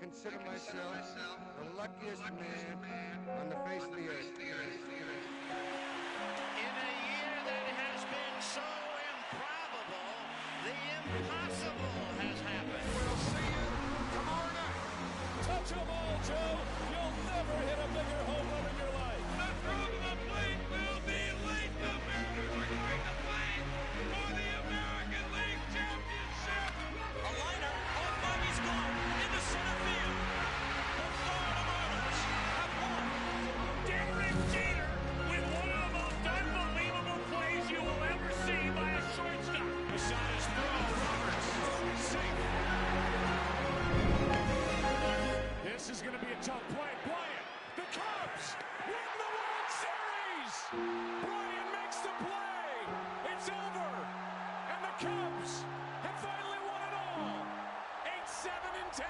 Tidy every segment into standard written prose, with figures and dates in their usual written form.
consider myself the luckiest man on the face of the earth. In a year that has been so improbable, the impossible has happened. We'll see you tomorrow night. Touch 'em all, Joe. You'll never hit a bigger home run in your life. The throw to the plate will be late. The Mariners are going to play for the American League Championship. A liner off Bobby's glove into center field. The Florida Marlins have won. Derek Jeter with one of the most unbelievable plays you will ever see by a shortstop. Beside his throw, Roberts safe. This is going to be a tough play. Bryant, the Cubs win the World Series. Bryant makes the play. It's over. And the Cubs have finally won it all. 8-7-10.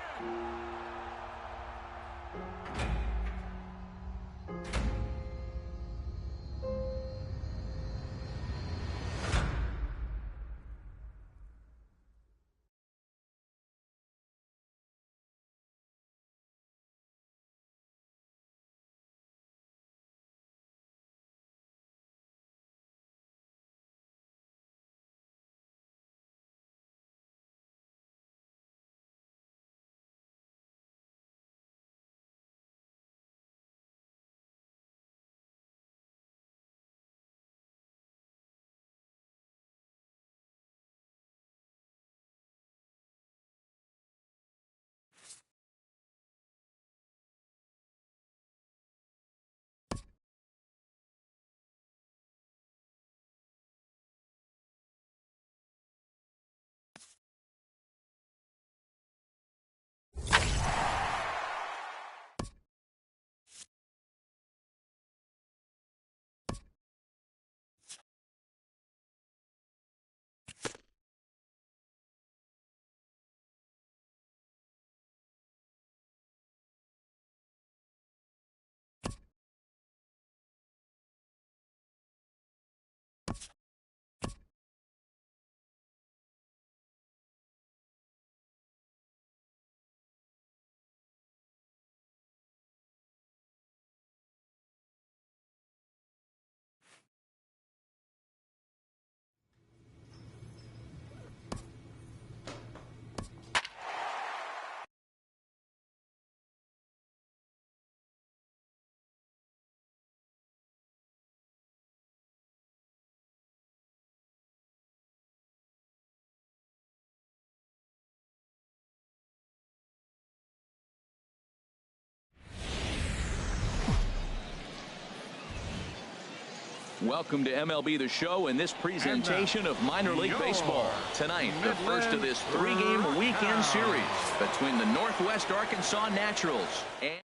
Welcome to MLB The Show and this presentation of minor league baseball. Tonight, the first of this three-game weekend series between the Northwest Arkansas Naturals and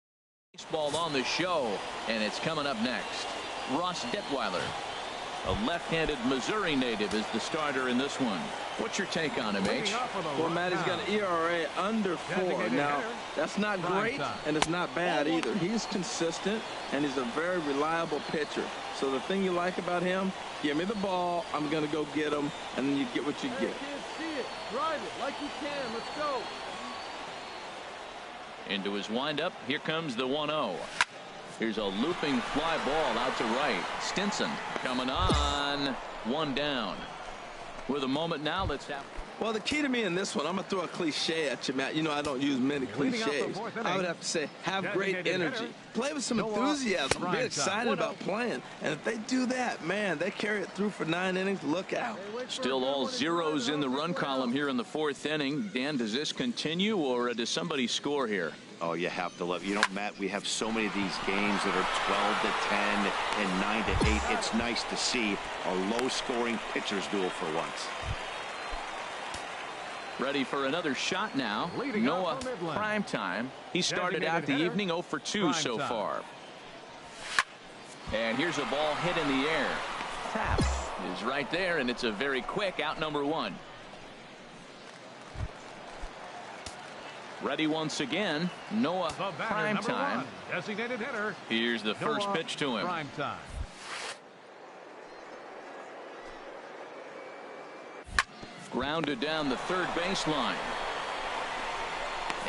baseball on the show. And it's coming up next. Ross Detweiler, a left-handed Missouri native, is the starter in this one. What's your take on him, H? Well, Matt, he's got an ERA under 4. Now, that's not great, and it's not bad either. He's consistent, and he's a very reliable pitcher. So the thing you like about him, give me the ball, I'm going to go get him, and then you get what you get. See it, drive it like you can. Let's go. Into his windup, here comes the 1-0. Here's a looping fly ball out to right. Stinson coming on. One down. With a moment now, let's have. Well, the key to me in this one, I'm going to throw a cliche at you, Matt. You know I don't use many cliches. I would have to say, have great energy. Play with some enthusiasm. Be excited about playing. And if they do that, man, they carry it through for 9 innings. Look out. Still all zeros in the run column here in the 4th inning. Dan, does this continue, or does somebody score here? Oh, you have to love. You know, Matt, we have so many of these games that are 12 to 10 and 9 to 8. It's nice to see a low-scoring pitcher's duel for once. Ready for another shot now. Noah Primetime. He started out the evening 0 for 2 so far. And here's a ball hit in the air. Tap is right there, and it's a very quick out, number 1. Ready once again, Noah Primetime. Designated hitter. Here's the first pitch to him. Primetime. Grounded down the third baseline.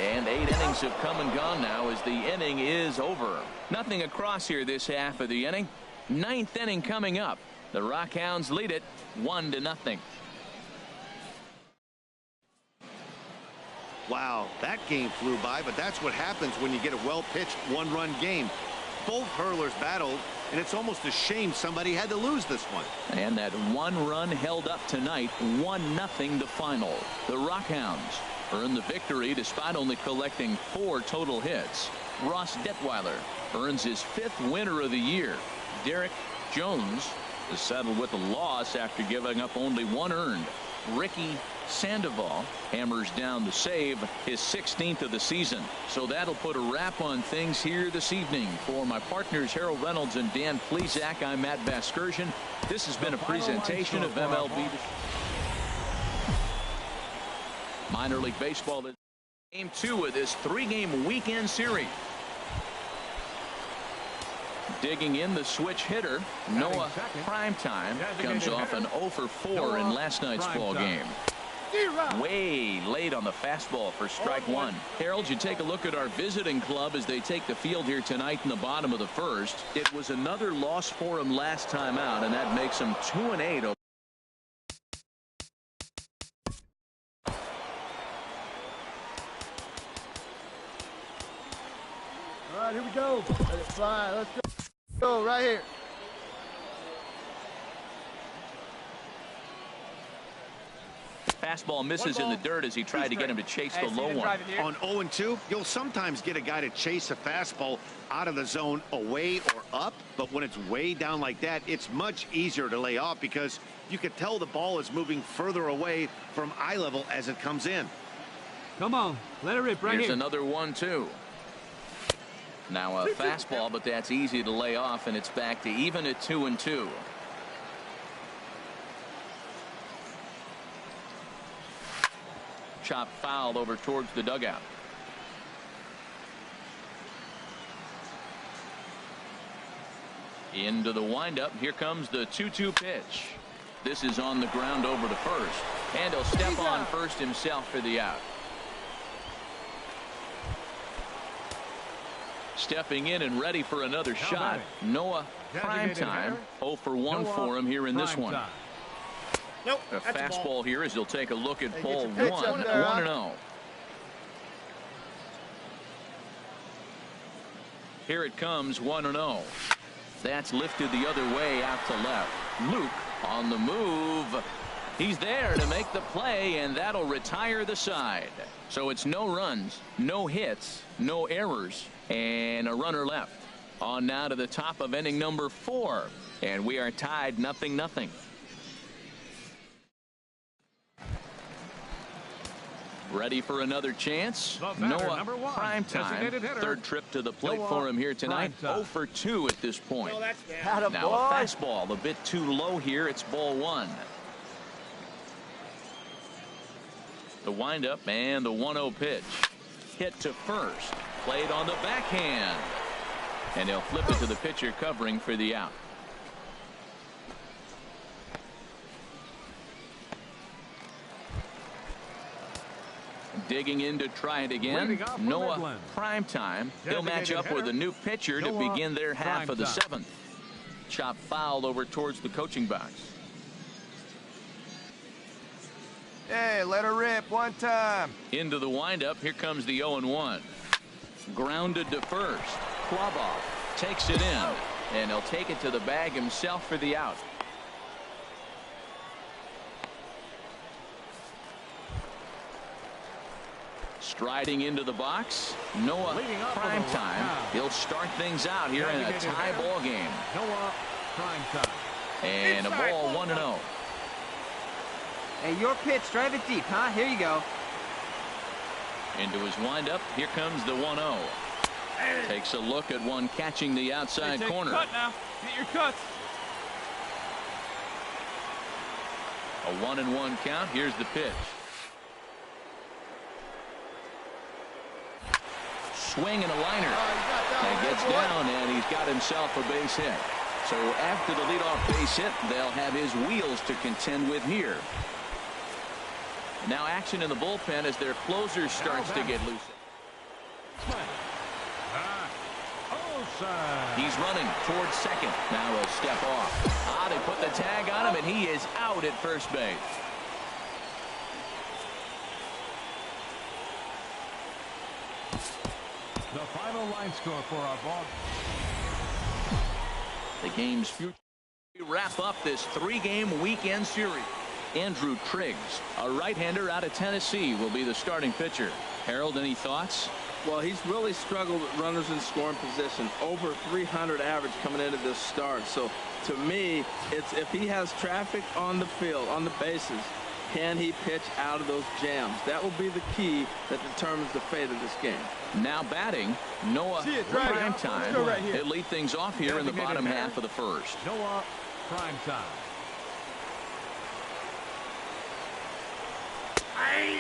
And 8 innings have come and gone now as the inning is over. Nothing across here this half of the inning. 9th inning coming up. The Rockhounds lead it 1-0. Wow, that game flew by, but that's what happens when you get a well-pitched one-run game. Both hurlers battled, and it's almost a shame somebody had to lose this one. And that one run held up tonight, 1-0 the final. The Rockhounds earn the victory despite only collecting 4 total hits. Ross Detweiler earns his 5th winner of the year. Derek Jones is settled with a loss after giving up only 1 earned. Ricky Sandoval hammers down the save, his 16th of the season. So that'll put a wrap on things here this evening. For my partners Harold Reynolds and Dan Plesac, I'm Matt Vasgersian. This has been a presentation of MLB Minor League Baseball. Game 2 of this 3-game weekend series. Digging in the switch hitter, Noah Primetime comes off an 0 for 4 in last night's ball game. Way late on the fastball for strike 1. Harold, you take a look at our visiting club as they take the field here tonight in the bottom of the 1st. It was another loss for them last time out, and that makes them 2-8. All right, here we go. Let it fly. Let's go. Go right here. Fastball misses in the dirt as he tried to get him to chase the low one. On 0-2, you'll sometimes get a guy to chase a fastball out of the zone away or up, but when it's way down like that, it's much easier to lay off because you can tell the ball is moving further away from eye level as it comes in. Come on, let it rip right Here's here. another 1-2. Now a fastball, but that's easy to lay off, and it's back to even at 2-2. Chop foul over towards the dugout. Into the windup. Here comes the 2-2 pitch. This is on the ground over to first, and he'll step on first himself for the out. Stepping in and ready for another shot, Noah Primetime. 0 for 1 for him here in this one. Nope, a fastball here as he'll take a look at ball 1. 1-0. Here it comes, 1-0. That's lifted the other way out to left. Luke on the move. He's there to make the play, and that'll retire the side. So it's no runs, no hits, no errors, and a runner left. On now to the top of inning number 4, and we are tied 0-0. Ready for another chance. Noah Primetime. 3rd trip to the plate for him here tonight. 0 for 2 at this point. Now a fastball a bit too low here. It's ball 1. The windup and the 1-0 pitch. Hit to first. Played on the backhand. And they'll flip it to the pitcher covering for the out. Digging in to try it again. Noah Primetime. He'll match up with a new pitcher to begin their half of the 7th. Chop foul over towards the coaching box. Hey, let her rip one time. Into the windup. Here comes the 0-1. Grounded to first. Klaboff takes it in, and he'll take it to the bag himself for the out. Striding into the box, Noah Primetime. He'll start things out here in a tie ball game. Noah Primetime. And a ball 1-0. Hey, your pitch. Drive it deep, huh? Here you go. Into his windup. Here comes the 1-0. Takes a look at one catching the outside corner. Cut now. Get your cuts. A 1-1 count. Here's the pitch. Swing and a liner. And gets down, and he's got himself a base hit. So after the leadoff base hit, they'll have his wheels to contend with here. Now action in the bullpen as their closer starts to get loose. Inside. He's running towards second. Now he'll step off. They put the tag on him, and he is out at first base. The final line score for our ball. The game's future. We wrap up this three-game weekend series. Andrew Triggs, a right-hander out of Tennessee, will be the starting pitcher. Harold, any thoughts? Well, he's really struggled with runners in scoring position. Over 300 average coming into this start. So, to me, it's if he has traffic on the field, on the bases, can he pitch out of those jams? That will be the key that determines the fate of this game. Now batting, Noah Primetime. Right here. He'll lead things off here in the bottom half of the first. Noah Primetime.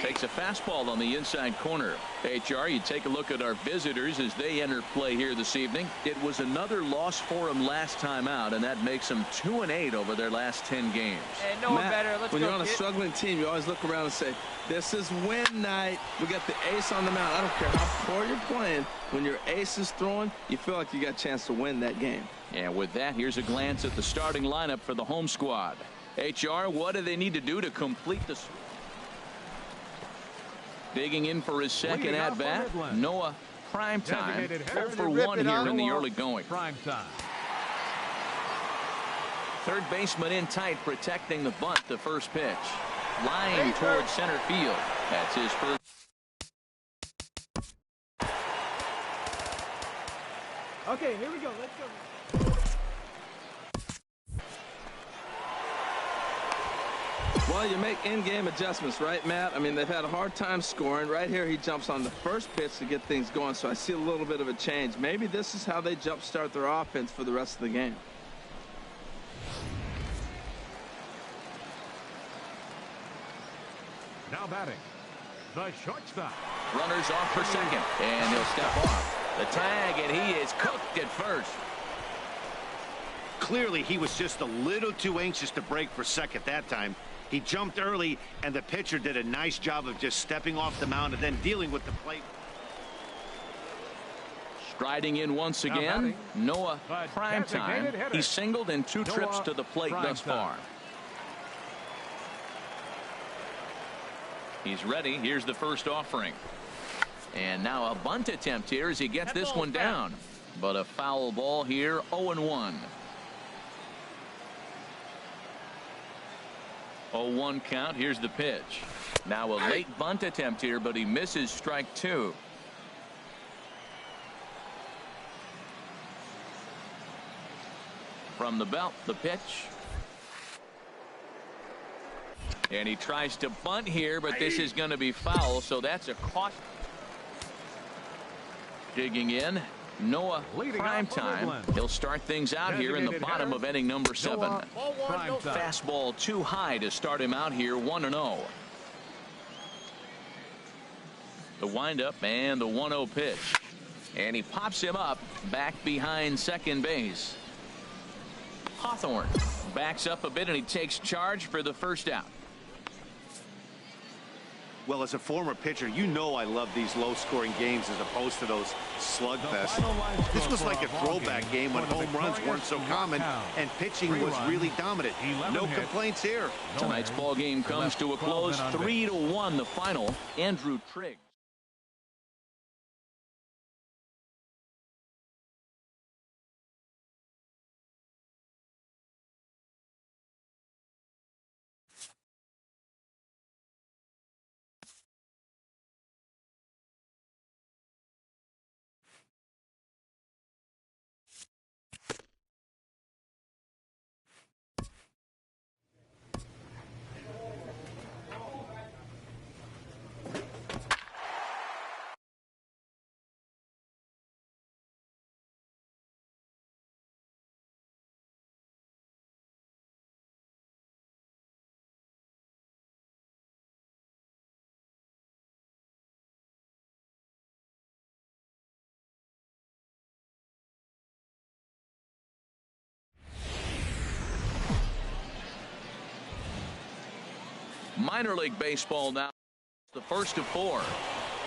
Takes a fastball on the inside corner. HR, you take a look at our visitors as they enter play here this evening. It was another loss for them last time out, and that makes them 2-8 over their last 10 games. Hey, no one better. Let's when go, you're on a struggling team, you always look around and say, this is win night. We got the ace on the mound. I don't care how poor you're playing. When your ace is throwing, you feel like you got a chance to win that game. And with that, here's a glance at the starting lineup for the home squad. HR, what do they need to do to complete the... Digging in for his second at-bat, Noah Primetime. 0 for 1 here in the early going. Primetime. Third baseman in tight, protecting the bunt, the first pitch. Line towards center field. That's his first. Okay, here we go. Let's go. Well, you make in-game adjustments, right, Matt? I mean, they've had a hard time scoring. Right here, he jumps on the first pitch to get things going, so I see a little bit of a change. Maybe this is how they jumpstart their offense for the rest of the game. Now batting, the shortstop. Runners off for second, and he'll step off. The tag, and he is cooked at first. Clearly, he was just a little too anxious to break for second that time. He jumped early, and the pitcher did a nice job of just stepping off the mound and then dealing with the plate. Striding in once again, Noah Primetime. He's singled in 2 trips to the plate thus far. He's ready. Here's the first offering. And now a bunt attempt here as he gets this one down. But a foul ball here, 0-1. 0-1 count. Here's the pitch. Now a late bunt attempt here, but he misses strike 2. From the belt, the pitch. And he tries to bunt here, but this is going to be foul, so that's a caution. Digging in, Noah Primetime. He'll start things out here in the bottom of inning number 7. Fastball too high to start him out here, 1-0. The windup and the 1-0 pitch. And he pops him up back behind second base. Hawthorne backs up a bit, and he takes charge for the first out. Well, as a former pitcher, you know I love these low-scoring games as opposed to those slugfests. This was like a throwback game when home runs weren't so common and pitching was really dominant. No complaints here. Tonight's ball game comes to a close, 3-1 the final. Andrew Triggs. Minor League Baseball now, the first of 4.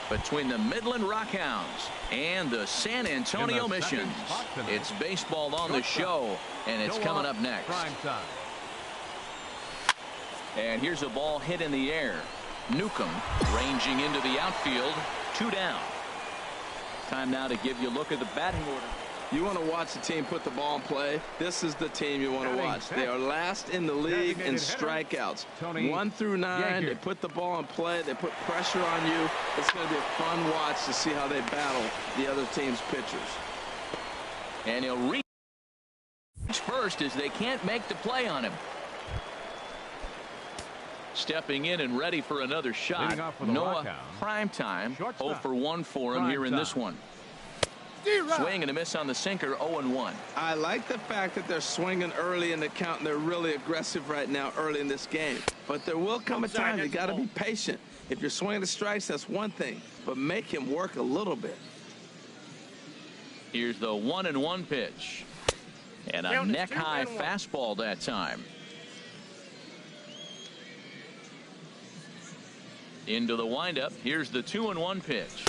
between the Midland Rockhounds and the San Antonio Missions. It's baseball on the show, and it's coming up next. And here's a ball hit in the air. Newcomb ranging into the outfield. 2 down. Time now to give you a look at the batting order. You want to watch the team put the ball in play. This is the team you want to watch. They are last in the league in strikeouts. 1 through 9. They put the ball in play. They put pressure on you. It's going to be a fun watch to see how they battle the other team's pitchers. And he'll reach first as they can't make the play on him. Stepping in and ready for another shot. Noah Primetime. 0 for 1 for him here in this one. Swing and a miss on the sinker. 0-1. I like the fact that they're swinging early in the count, and they're really aggressive right now early in this game. But there will come a time you got to be patient. If you're swinging the strikes, that's one thing, but make him work a little bit. Here's the 1-1 pitch, and a neck-high fastball that time. Into the windup. Here's the 2-1 pitch.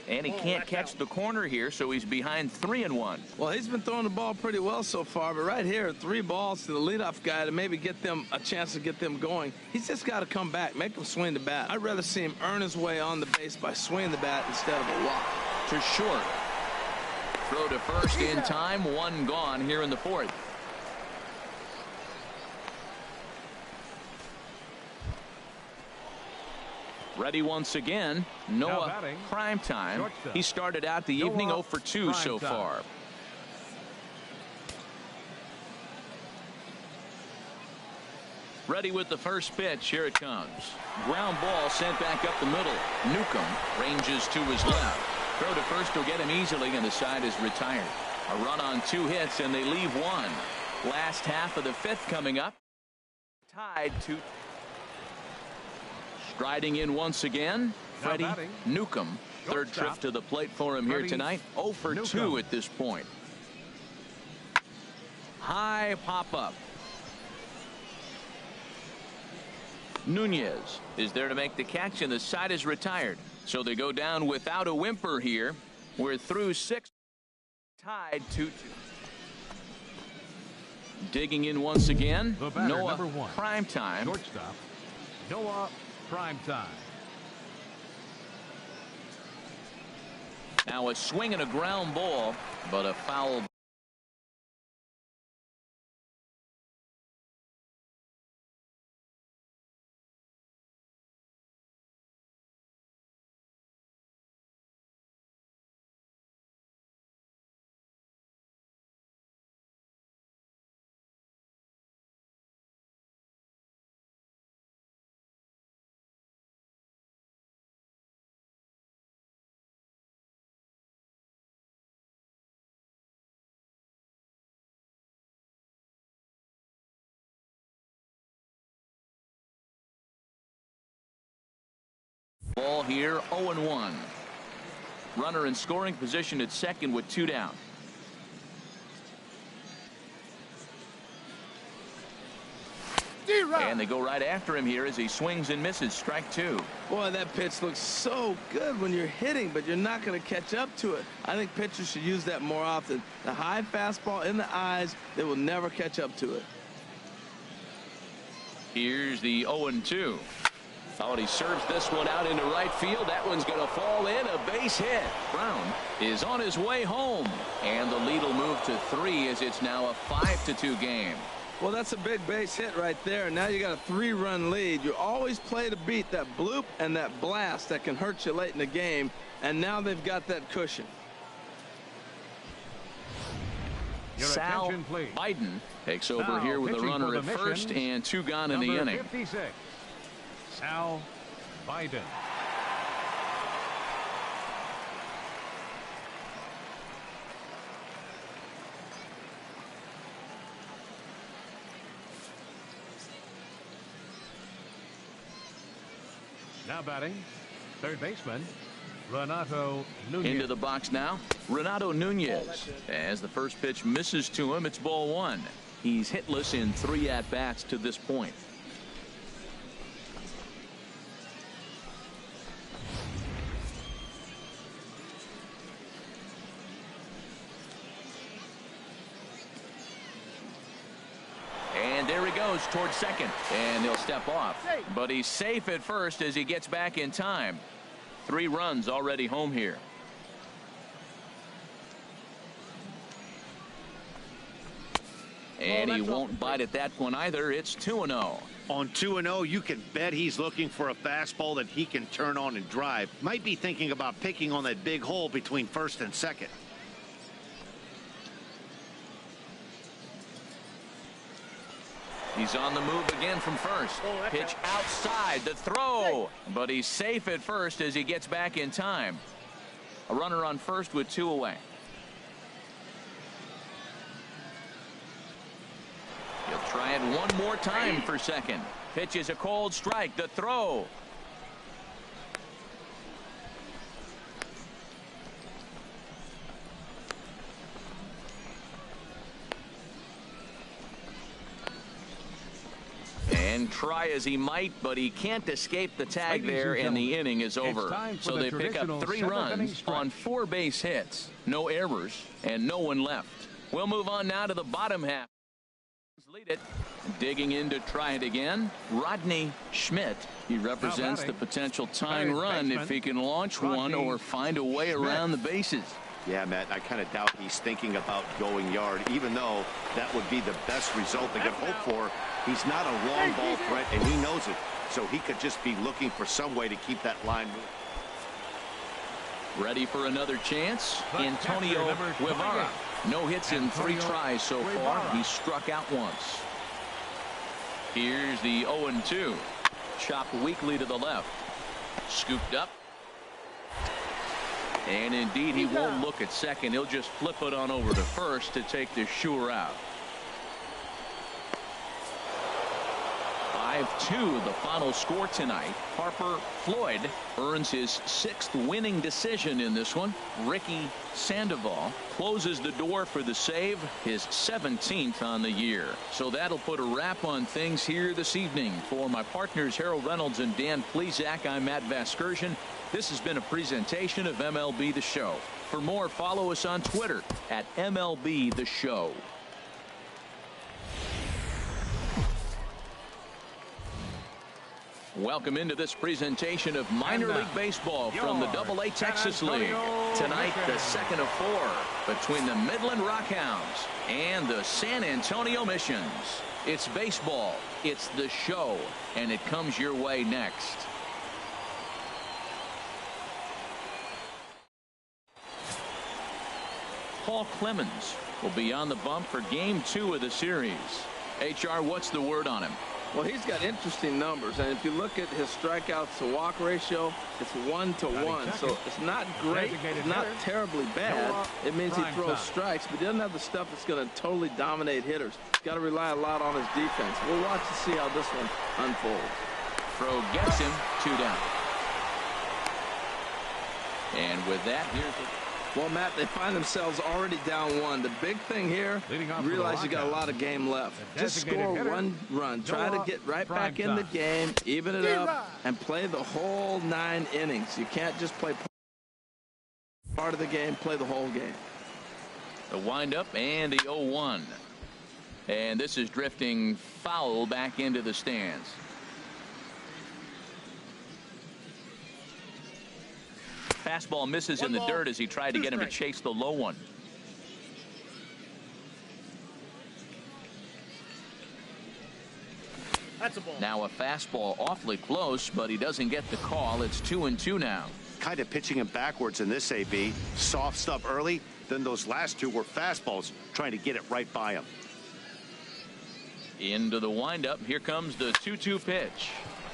And he can't catch the corner here, so he's behind 3-1. Well, he's been throwing the ball pretty well so far, but right here, 3 balls to the leadoff guy to maybe get them a chance to get them going. He's just got to come back, make him swing the bat. I'd rather see him earn his way on the base by swinging the bat instead of a walk. To short. Throw to first in time. 1 gone here in the 4th. Ready once again. Noah Primetime. He started out the evening 0 for 2 so far. Ready with the first pitch. Here it comes. Ground ball sent back up the middle. Newcomb ranges to his left. Throw to first will get him easily, and the side is retired. A run on 2 hits, and they leave 1. Last half of the 5th coming up. Tied to. Striding in once again, Freddie Newcomb. 3rd trip to the plate for him here tonight. 0 for 2 at this point. High pop-up. Nunez is there to make the catch, and the side is retired. So they go down without a whimper here. We're through 6. Tied 2-2. Digging in once again. Noah Primetime. Shortstop, Noah Primetime. Now a swing and a ground ball, but a foul. Ball here, 0-1. Runner in scoring position at second with 2 down. And they go right after him here as he swings and misses. Strike 2. Boy, that pitch looks so good when you're hitting, but you're not going to catch up to it. I think pitchers should use that more often. The high fastball in the eyes, they will never catch up to it. Here's the 0-2. Oh, and he serves this one out into right field. That one's going to fall in. A base hit. Brown is on his way home. And the lead will move to 3 as it's now a 5-2 game. Well, that's a big base hit right there. Now you got a 3-run lead. You always play to beat that bloop and that blast that can hurt you late in the game. And now they've got that cushion. Sal Biden takes over here with a runner at first and 2 gone in the inning. 56. Sal Biden. Now batting, 3rd baseman Renato Nunez. Into the box now, Renato Nunez. As the first pitch misses to him, it's ball 1. He's hitless in 3 at-bats to this point. goes towards second, and he'll step off. But he's safe at first as he gets back in time. 3 runs already home here. And he won't bite at that one either. It's 2-0. On 2-0, you can bet he's looking for a fastball that he can turn on and drive. Might be thinking about picking on that big hole between first and second. He's on the move again from first. Pitch outside, the throw. But he's safe at first as he gets back in time. A runner on first with 2 away. He'll try it one more time for second. Pitch is a cold strike. The throw. And try as he might, but he can't escape the tag there, and the inning is over. So they pick up 3 runs on 4 base hits. No errors and no one left. We'll move on now to the bottom half. Lead it. Digging in to try it again, Rodney Schmidt. He represents the potential tying run if he can launch one or find a way around the bases. Yeah, Matt, I kind of doubt he's thinking about going yard, even though that would be the best result they could hope for. He's not a long ball threat, and he knows it. So he could just be looking for some way to keep that line moving. Ready for another chance? Antonio Guevara. No hits in 3 tries so far. He struck out once. Here's the 0-2. Chopped weakly to the left. Scooped up. And indeed, he won't look at second. He'll just flip it on over to first to take the sure out. 5-2 the final score tonight. Harper Floyd earns his 6th winning decision in this one. Ricky Sandoval closes the door for the save, his 17th on the year. So that'll put a wrap on things here this evening. For my partners Harold Reynolds and Dan Plesac, I'm Matt Vasgersian. This has been a presentation of MLB The Show. For more, follow us on Twitter at MLB The Show. Welcome into this presentation of minor league baseball from the AA Texas League. Tonight, the second of 4 between the Midland Rockhounds and the San Antonio Missions. It's baseball, it's the show, and it comes your way next. Paul Clemens will be on the bump for game 2 of the series. HR, what's the word on him? Well, he's got interesting numbers, and if you look at his strikeouts to walk ratio, it's 1-to-1, so it's not great, it's not terribly bad. It means he throws strikes, but he doesn't have the stuff that's going to totally dominate hitters. He's got to rely a lot on his defense. We'll watch to see how this one unfolds. Throw gets him, 2 down. And with that, here's the... Well, Matt, they find themselves already down 1. The big thing here, realize you got a lot of game left. Just score 1 run. Try to get right back in the game, even it up, and play the whole 9 innings. You can't just play part of the game, play the whole game. The windup and the 0-1. And this is drifting foul back into the stands. Fastball misses in the dirt as he tried to get him to chase the low one. That's a ball. Now a fastball awfully close, but he doesn't get the call. It's 2-2 now. Kind of pitching him backwards in this AB. Soft stuff early, then those last 2 were fastballs, trying to get it right by him. Into the windup. Here comes the 2-2 pitch.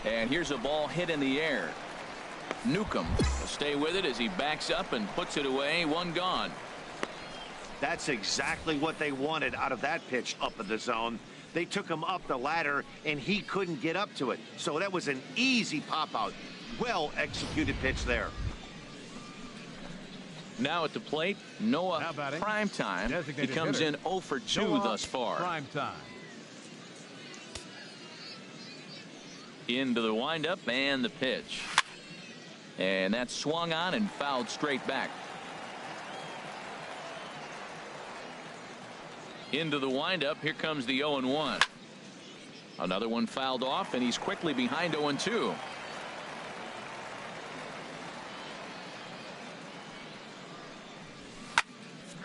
And here's a ball hit in the air. Newcomb will stay with it as he backs up and puts it away. 1 gone. That's exactly what they wanted out of that pitch up in the zone. They took him up the ladder, and he couldn't get up to it. So that was an easy pop-out. Well executed pitch there. Now at the plate, Noah Primetime. He comes in 0 for 2 thus far. Primetime. Into the windup and the pitch. And that swung on and fouled straight back. Into the windup. Here comes the 0-1. Another one fouled off, and he's quickly behind 0-2.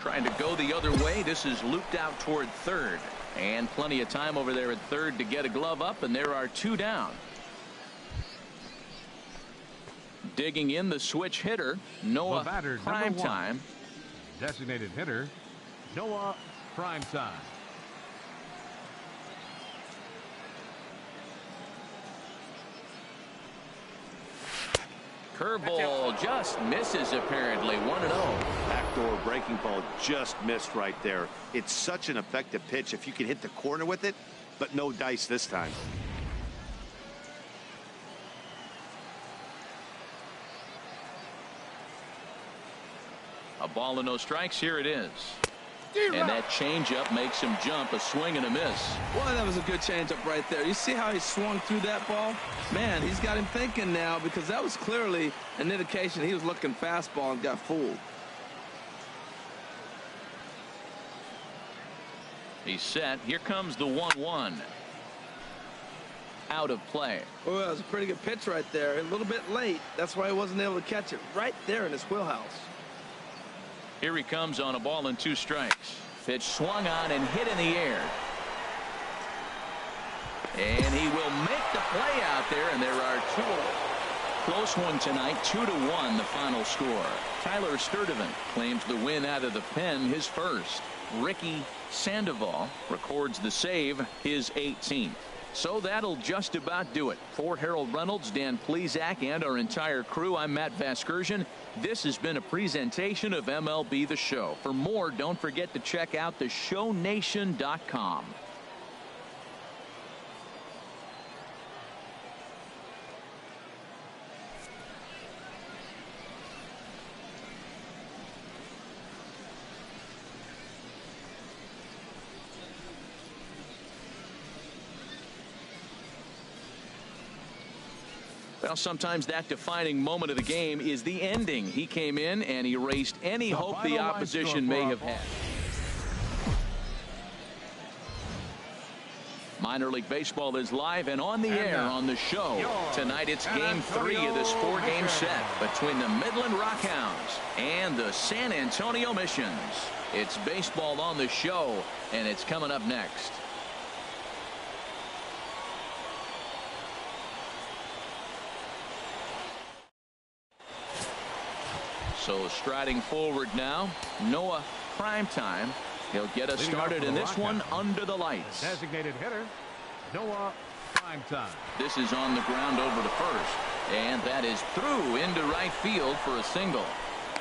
Trying to go the other way. This is looped out toward third. And plenty of time over there at third to get a glove up, and there are 2 down. Digging in the switch hitter, Noah Primetime. Designated hitter, Noah Primetime. Curveball just misses apparently. 1-0. Backdoor breaking ball just missed right there. It's such an effective pitch if you can hit the corner with it, but no dice this time. A ball and no strikes. Here it is. And that changeup makes him jump. A swing and a miss. Boy, that was a good changeup right there. You see how he swung through that ball? Man, he's got him thinking now, because that was clearly an indication he was looking fastball and got fooled. He's set. Here comes the 1-1. Out of play. Oh, that was a pretty good pitch right there. A little bit late. That's why he wasn't able to catch it right there in his wheelhouse. Here he comes on a ball and 2 strikes. Pitch swung on and hit in the air. And he will make the play out there, and there are 2. Close one tonight, 2-1 the final score. Tyler Sturdivant claims the win out of the pen, his first. Ricky Sandoval records the save, his 18th. So that'll just about do it. For Harold Reynolds, Dan Plesac, and our entire crew, I'm Matt Vasgersian. This has been a presentation of MLB The Show. For more, don't forget to check out theshownation.com. Well, sometimes that defining moment of the game is the ending. He came in and erased any hope the opposition may have had. Minor League Baseball is live and on the air on the show. Tonight it's Game 3 of this 4-game set between the Midland Rockhounds and the San Antonio Missions. It's baseball on the show, and it's coming up next. So striding forward now, Noah Primetime. He'll get us started in this one under the lights. Designated hitter, Noah Primetime. This is on the ground over to first. And that is through into right field for a single.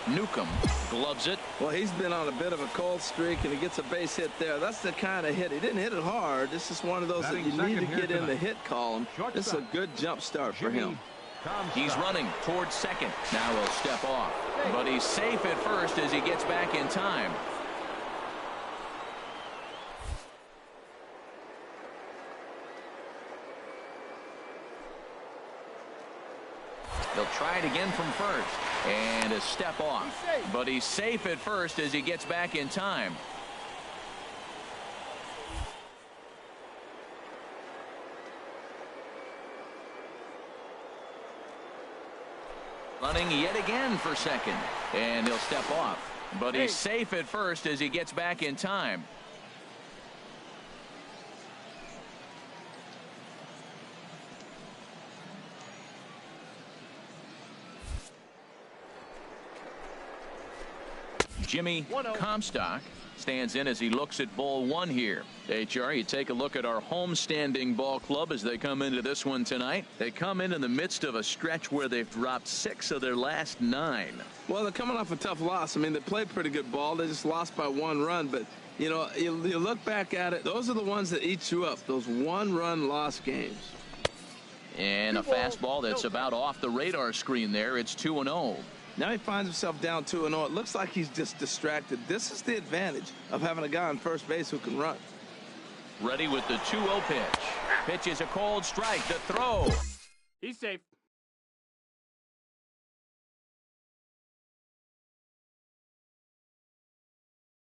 Newcomb gloves it. Well, he's been on a bit of a cold streak, and he gets a base hit there. That's the kind of hit. He didn't hit it hard. This is one of those that you need to get in the hit column. This is a good jump start for him. He's running towards second. Now he'll step off. But he's safe at first as he gets back in time. He'll try it again from first. And a step off. But he's safe at first as he gets back in time. Running yet again for second. And he'll step off. But he's safe at first as he gets back in time. Jimmy Comstock stands in as he looks at ball 1 here. HR, you take a look at our home-standing ball club as they come into this one tonight. They come in the midst of a stretch where they've dropped 6 of their last 9. Well, they're coming off a tough loss. I mean, they played pretty good ball. They just lost by 1 run. But, you know, you look back at it, those are the ones that eat you up, those 1-run loss games. And a fastball that's about off the radar screen there. It's 2-0. Now he finds himself down 2-0. It looks like he's just distracted. This is the advantage of having a guy on first base who can run. Ready with the 2-0 pitch. Pitch is a cold strike. The throw. He's safe.